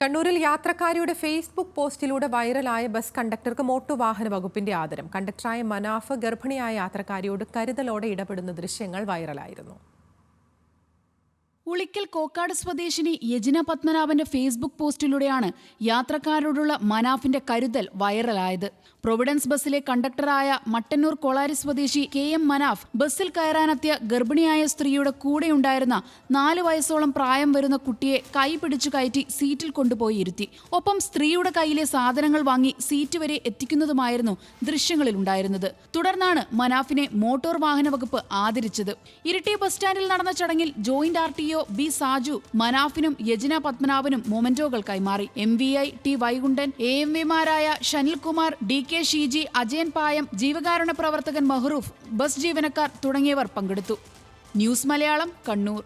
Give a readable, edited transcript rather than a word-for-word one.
കണ്ണൂരിൽ യാത്രക്കാരിയുടെ ഫേസ്ബുക്ക് പോസ്റ്റിലൂടെ വൈറലായ bus കണ്ടക്ടർക്ക് motor വകുപ്പിന്റെ ആദരം. കണ്ടക്ടറായ മനാഫ് ഗർഭിണിയായ യാത്രക്കാരിയോട് കരുതലോടെ ഇടപെടുന്ന ദൃശ്യങ്ങൾ വൈറലായിരുന്നു. ഉളിക്കൽ കോക്കാട് സ്വദേശിനി യജിന പത്മനാഭന്റെ ഫേസ്ബുക്ക് പോസ്റ്റിലൂടെയാണ് യാത്രക്കാരോടുള്ള മനാഫിന്റെ കരുതൽ വൈറലായത്. പ്രൊവിഡൻസ് ബസ്സിലെ കണ്ടക്ടറായ മട്ടന്നൂർ കൊളാരി സ്വദേശി KM മനാഫ് ബസ്സിൽ കയറാനെത്തിയ ഗർഭിണിയായ സ്ത്രീയുടെ കൂടെയുണ്ടായിരുന്ന 4 വയസ്സോളം പ്രായം വരുന്ന കുട്ടിയെ കൈ പിടിച്ചു കയറ്റി സീറ്റിൽ കൊണ്ടുപോയി ഇരുത്തി. ഒപ്പം സ്ത്രീയുടെ കയ്യിലെ സാധനങ്ങൾ വാങ്ങി സീറ്റ് വരെ എത്തിക്കുന്നതുമായിരുന്നു ദൃശ്യങ്ങളിലുണ്ടായിരുന്നത്. തുടർന്നാണ് മനാഫിനെ മോട്ടോർ വാഹന വകുപ്പ് ആദരിച്ചത്. ഇരിട്ടി ബസ് സ്റ്റാൻഡിൽ നടന്ന ചടങ്ങിൽ ജോയിന്റ് RTO B സാജു മനാഫിനും യജിന പത്മനാഭനും മൊമെന്റോകൾ കൈമാറി. MVI T Vaikundan, AMVമാരായ Shanilkumar, DK Sheeji, Ajayan പായം, ജീവകാരുണ്യ പ്രവർത്തകൻ മഹ്റൂഫ്, ബസ് ജീവനക്കാർ തുടങ്ങിയവർ പങ്കെടുത്തു. ന്യൂസ് മലയാളം, കണ്ണൂർ.